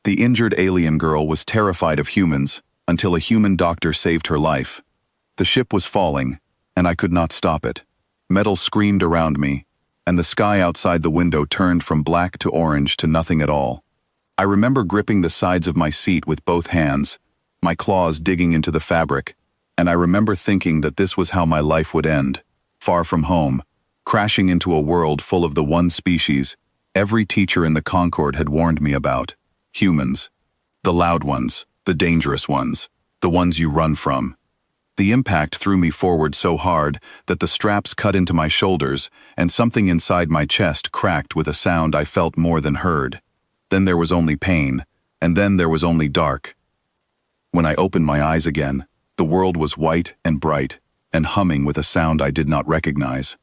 The injured alien girl was terrified of humans until a human doctor saved her life. The ship was falling, and I could not stop it. Metal screamed around me, and the sky outside the window turned from black to orange to nothing at all. I remember gripping the sides of my seat with both hands, my claws digging into the fabric, and I remember thinking that this was how my life would end, far from home, crashing into a world full of the one species every teacher in the Concord had warned me about: humans. The loud ones, the dangerous ones, the ones you run from. The impact threw me forward so hard that the straps cut into my shoulders and something inside my chest cracked with a sound I felt more than heard. Then there was only pain, and then there was only dark. When I opened my eyes again, the world was white and bright, and humming with a sound I did not recognize.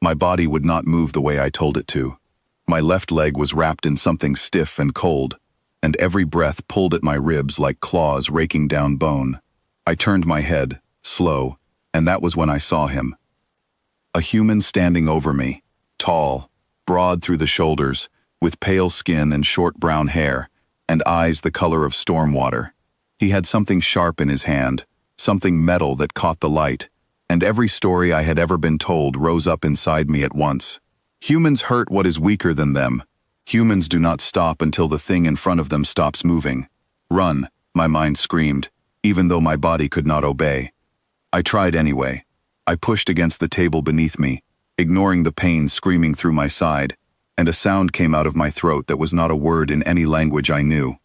My body would not move the way I told it to. My left leg was wrapped in something stiff and cold, and every breath pulled at my ribs like claws raking down bone. I turned my head, slow, and that was when I saw him. A human standing over me, tall, broad through the shoulders, with pale skin and short brown hair, and eyes the color of storm water. He had something sharp in his hand, something metal that caught the light, and every story I had ever been told rose up inside me at once. Humans hurt what is weaker than them. Humans do not stop until the thing in front of them stops moving. Run, my mind screamed, even though my body could not obey. I tried anyway. I pushed against the table beneath me, ignoring the pain screaming through my side, and a sound came out of my throat that was not a word in any language I knew.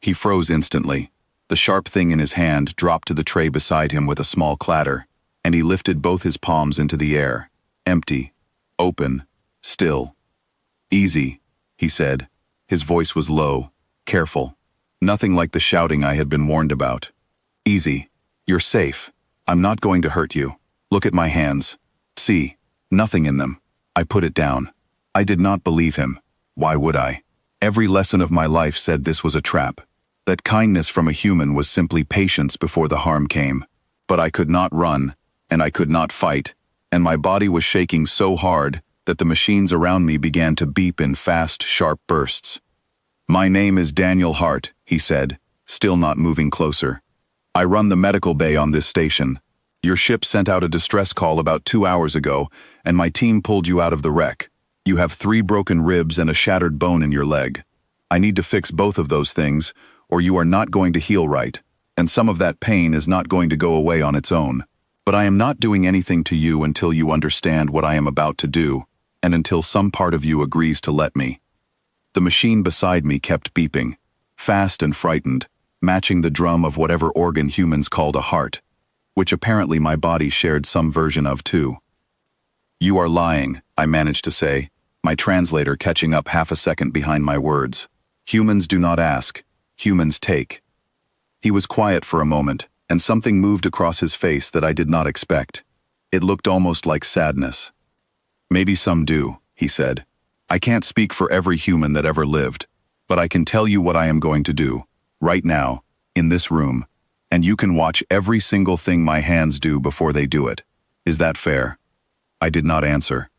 He froze instantly. The sharp thing in his hand dropped to the tray beside him with a small clatter, and he lifted both his palms into the air, empty, open, still. "Easy," he said. His voice was low, careful, nothing like the shouting I had been warned about. "Easy. You're safe. I'm not going to hurt you. Look at my hands. See, nothing in them." I put it down. I did not believe him. Why would I? Every lesson of my life said this was a trap, that kindness from a human was simply patience before the harm came. But I could not run, and I could not fight, and my body was shaking so hard that the machines around me began to beep in fast, sharp bursts. "My name is Daniel Hart," he said, still not moving closer. "I run the medical bay on this station. Your ship sent out a distress call about 2 hours ago, and my team pulled you out of the wreck. You have 3 broken ribs and a shattered bone in your leg. I need to fix both of those things, or you are not going to heal right, and some of that pain is not going to go away on its own. But I am not doing anything to you until you understand what I am about to do, and until some part of you agrees to let me." The machine beside me kept beeping, fast and frightened, matching the drum of whatever organ humans called a heart, which apparently my body shared some version of too. "You are lying," I managed to say, my translator catching up half a second behind my words. "Humans do not ask, humans take." He was quiet for a moment, and something moved across his face that I did not expect. It looked almost like sadness. "Maybe some do," he said. "I can't speak for every human that ever lived, but I can tell you what I am going to do, right now, in this room, and you can watch every single thing my hands do before they do it. Is that fair?" I did not answer.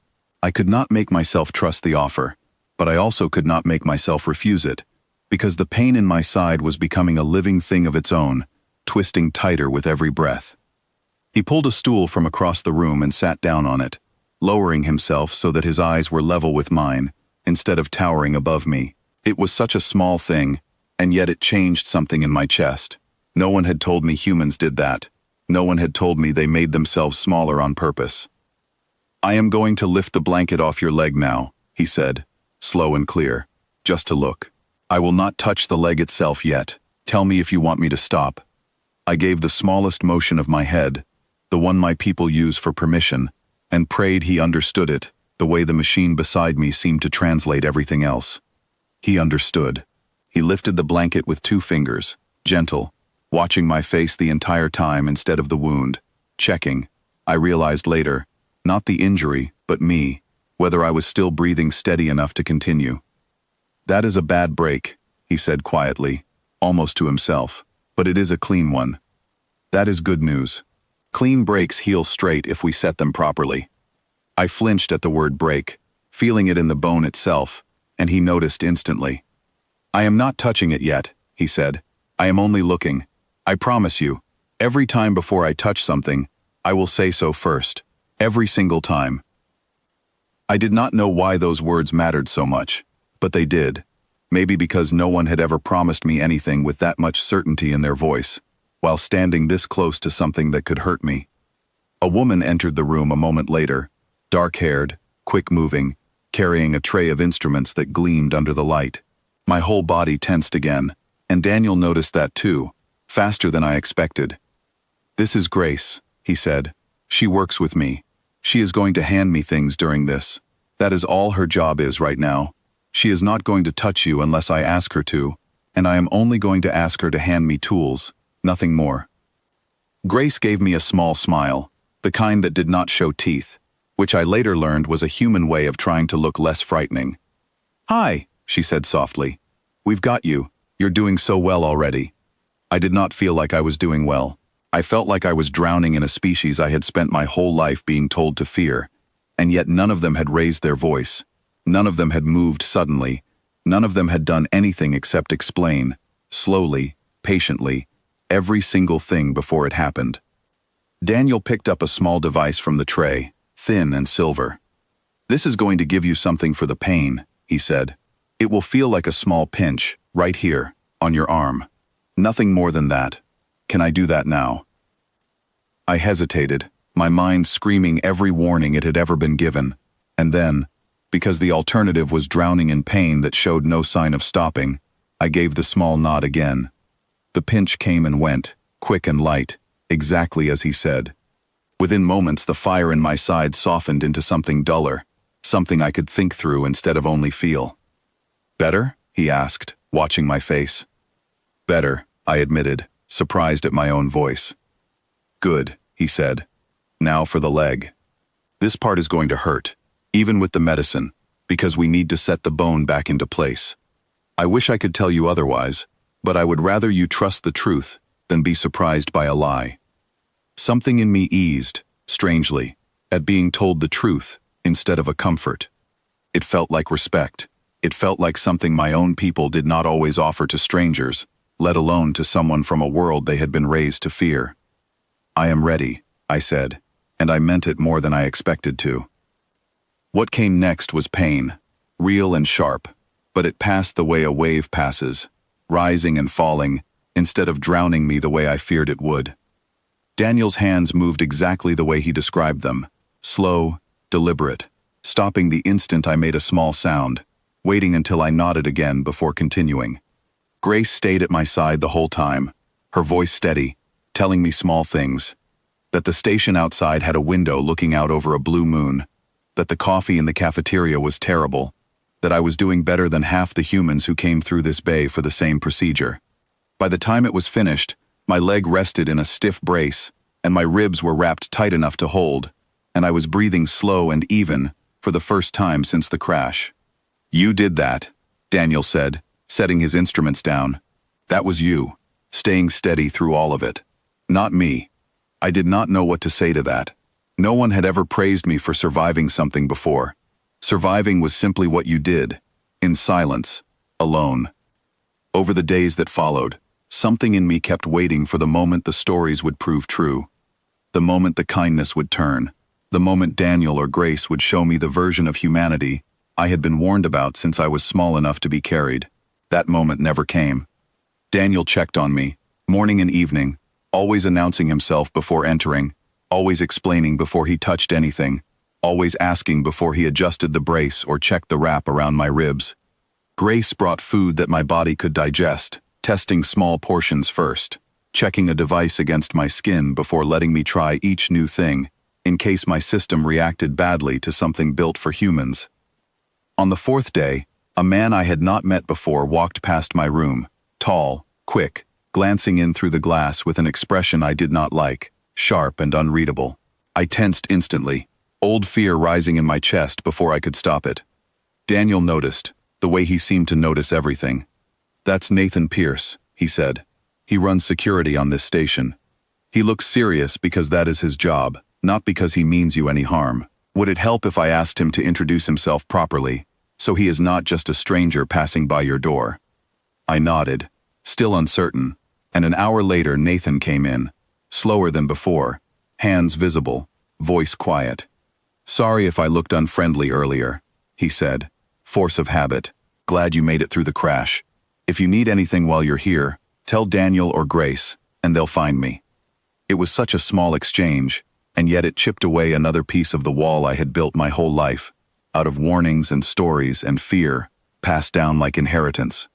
I could not make myself trust the offer, but I also could not make myself refuse it, because the pain in my side was becoming a living thing of its own, twisting tighter with every breath. He pulled a stool from across the room and sat down on it, lowering himself so that his eyes were level with mine, instead of towering above me. It was such a small thing, and yet it changed something in my chest. No one had told me humans did that. No one had told me they made themselves smaller on purpose. "I am going to lift the blanket off your leg now," he said, slow and clear, "just to look. I will not touch the leg itself yet. Tell me if you want me to stop." I gave the smallest motion of my head, the one my people use for permission, and prayed he understood it, the way the machine beside me seemed to translate everything else. He understood. He lifted the blanket with 2 fingers, gentle, watching my face the entire time instead of the wound, checking, I realized later, not the injury, but me, whether I was still breathing steady enough to continue. "That is a bad break," he said quietly, almost to himself, "but it is a clean one. That is good news. Clean breaks heal straight if we set them properly." I flinched at the word break, feeling it in the bone itself, and he noticed instantly. I am not touching it yet, he said. I am only looking. I promise you, every time before I touch something, I will say so first. Every single time. I did not know why those words mattered so much, but they did. Maybe because no one had ever promised me anything with that much certainty in their voice, while standing this close to something that could hurt me. A woman entered the room a moment later, dark-haired, quick-moving, carrying a tray of instruments that gleamed under the light. My whole body tensed again, and Daniel noticed that too, faster than I expected. "This is Grace," he said. "She works with me. She is going to hand me things during this. That is all her job is right now. She is not going to touch you unless I ask her to, and I am only going to ask her to hand me tools, nothing more." Grace gave me a small smile, the kind that did not show teeth, which I later learned was a human way of trying to look less frightening. "Hi," she said softly. "We've got you. You're doing so well already." I did not feel like I was doing well. I felt like I was drowning in a species I had spent my whole life being told to fear, and yet none of them had raised their voice. None of them had moved suddenly. None of them had done anything except explain, slowly, patiently, every single thing before it happened. Daniel picked up a small device from the tray, thin and silver. "This is going to give you something for the pain," he said. "It will feel like a small pinch, right here, on your arm. Nothing more than that. Can I do that now?" I hesitated, my mind screaming every warning it had ever been given, and then, because the alternative was drowning in pain that showed no sign of stopping, I gave the small nod again. The pinch came and went, quick and light, exactly as he said. Within moments, the fire in my side softened into something duller, something I could think through instead of only feel. "Better?" he asked, watching my face. "Better," I admitted, surprised at my own voice. "Good," he said. "Now for the leg. This part is going to hurt, even with the medicine, because we need to set the bone back into place. I wish I could tell you otherwise, but I would rather you trust the truth than be surprised by a lie." Something in me eased, strangely, at being told the truth instead of a comfort. It felt like respect. It felt like something my own people did not always offer to strangers, let alone to someone from a world they had been raised to fear. "I am ready," I said, and I meant it more than I expected to. What came next was pain, real and sharp, but it passed the way a wave passes, rising and falling, instead of drowning me the way I feared it would. Daniel's hands moved exactly the way he described them, slow, deliberate, stopping the instant I made a small sound, waiting until I nodded again before continuing. Grace stayed at my side the whole time, her voice steady, telling me small things. That the station outside had a window looking out over a blue moon, that the coffee in the cafeteria was terrible, that I was doing better than half the humans who came through this bay for the same procedure. By the time it was finished, my leg rested in a stiff brace, and my ribs were wrapped tight enough to hold, and I was breathing slow and even for the first time since the crash. "You did that," Daniel said, setting his instruments down. "That was you, staying steady through all of it. Not me." I did not know what to say to that. No one had ever praised me for surviving something before. Surviving was simply what you did, in silence, alone. Over the days that followed, something in me kept waiting for the moment the stories would prove true. The moment the kindness would turn. The moment Daniel or Grace would show me the version of humanity I had been warned about since I was small enough to be carried. That moment never came. Daniel checked on me, morning and evening, always announcing himself before entering, always explaining before he touched anything, always asking before he adjusted the brace or checked the wrap around my ribs. Grace brought food that my body could digest, testing small portions first, checking a device against my skin before letting me try each new thing, in case my system reacted badly to something built for humans. On the fourth day, a man I had not met before walked past my room, tall, quick, glancing in through the glass with an expression I did not like, sharp and unreadable. I tensed instantly, old fear rising in my chest before I could stop it. Daniel noticed, the way he seemed to notice everything. "That's Nathan Pierce," he said. "He runs security on this station. He looks serious because that is his job, not because he means you any harm. Would it help if I asked him to introduce himself properly, so he is not just a stranger passing by your door?" I nodded, still uncertain, and an hour later Nathan came in, slower than before, hands visible, voice quiet. "Sorry if I looked unfriendly earlier," he said, force of habit. "Glad you made it through the crash. If you need anything while you're here, tell Daniel or Grace, and they'll find me." It was such a small exchange, and yet it chipped away another piece of the wall I had built my whole life, out of warnings and stories and fear, passed down like inheritance.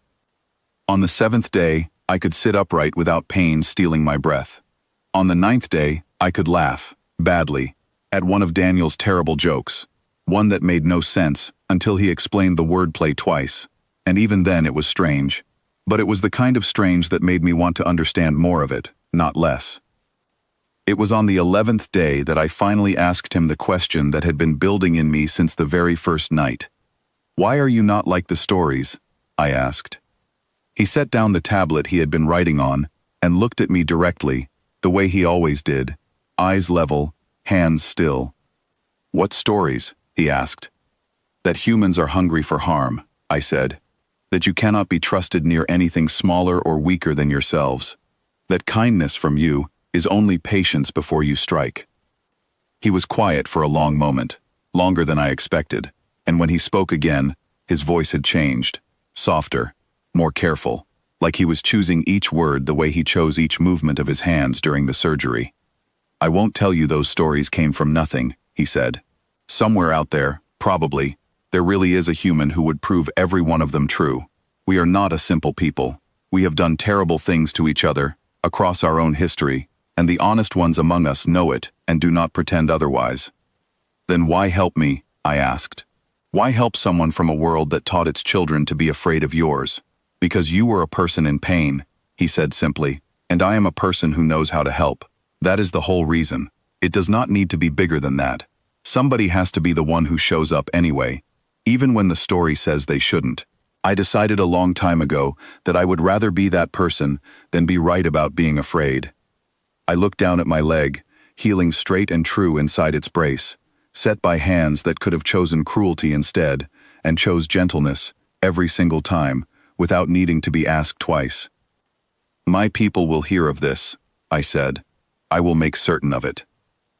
On the 7th day, I could sit upright without pain stealing my breath. On the 9th day, I could laugh, badly, at one of Daniel's terrible jokes, one that made no sense until he explained the wordplay twice, and even then it was strange. But it was the kind of strange that made me want to understand more of it, not less. It was on the 11th day that I finally asked him the question that had been building in me since the very first night. "Why are you not like the stories?" I asked. He set down the tablet he had been writing on and looked at me directly, the way he always did, eyes level, hands still. "What stories?" he asked. "That humans are hungry for harm," I said. "That you cannot be trusted near anything smaller or weaker than yourselves. That kindness from you is only patience before you strike." He was quiet for a long moment, longer than I expected, and when he spoke again, his voice had changed, softer, more careful, like he was choosing each word the way he chose each movement of his hands during the surgery. "I won't tell you those stories came from nothing," he said. "Somewhere out there, probably, there really is a human who would prove every one of them true. We are not a simple people. We have done terrible things to each other, across our own history, and the honest ones among us know it and do not pretend otherwise." "Then why help me?" I asked. "Why help someone from a world that taught its children to be afraid of yours? Because you were a person in pain," he said simply, "and I am a person who knows how to help. That is the whole reason. It does not need to be bigger than that. Somebody has to be the one who shows up anyway, even when the story says they shouldn't. I decided a long time ago that I would rather be that person than be right about being afraid." I looked down at my leg, healing straight and true inside its brace, set by hands that could have chosen cruelty instead, and chose gentleness, every single time, without needing to be asked twice. "My people will hear of this," I said. "I will make certain of it."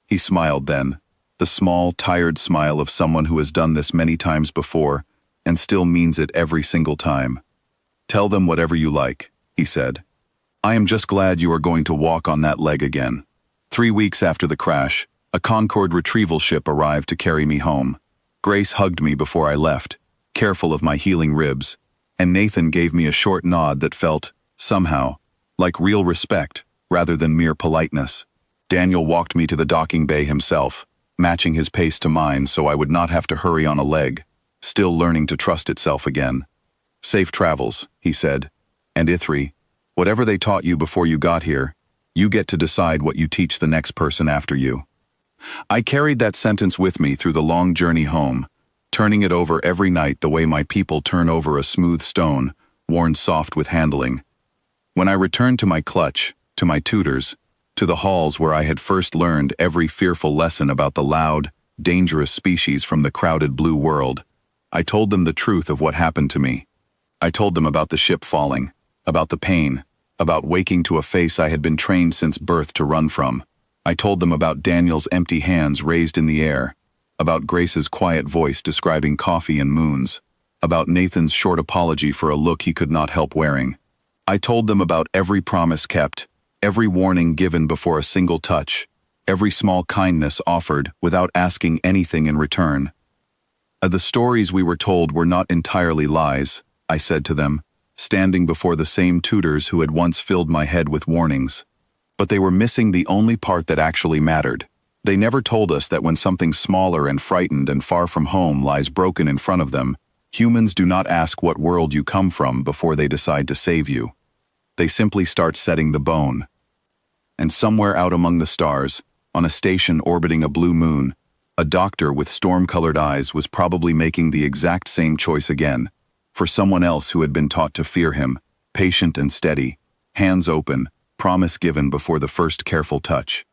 He smiled then, the small, tired smile of someone who has done this many times before, and still means it every single time. "Tell them whatever you like," he said. "I am just glad you are going to walk on that leg again." 3 weeks after the crash, a Concorde retrieval ship arrived to carry me home. Grace hugged me before I left, careful of my healing ribs, and Nathan gave me a short nod that felt, somehow, like real respect rather than mere politeness. Daniel walked me to the docking bay himself, matching his pace to mine so I would not have to hurry on a leg, still learning to trust itself again. "Safe travels," he said, "and Ithri, whatever they taught you before you got here, you get to decide what you teach the next person after you." I carried that sentence with me through the long journey home, turning it over every night the way my people turn over a smooth stone, worn soft with handling. When I returned to my clutch, to my tutors, to the halls where I had first learned every fearful lesson about the loud, dangerous species from the crowded blue world, I told them the truth of what happened to me. I told them about the ship falling, about the pain, about waking to a face I had been trained since birth to run from. I told them about Daniel's empty hands raised in the air, about Grace's quiet voice describing coffee and moons, about Nathan's short apology for a look he could not help wearing. I told them about every promise kept, every warning given before a single touch, every small kindness offered without asking anything in return. The stories we were told were not entirely lies, I said to them, standing before the same tutors who had once filled my head with warnings. But they were missing the only part that actually mattered. They never told us that when something smaller and frightened and far from home lies broken in front of them, humans do not ask what world you come from before they decide to save you. They simply start setting the bone. And somewhere out among the stars, on a station orbiting a blue moon, a doctor with storm-colored eyes was probably making the exact same choice again, for someone else who had been taught to fear him, patient and steady, hands open, promise given before the first careful touch.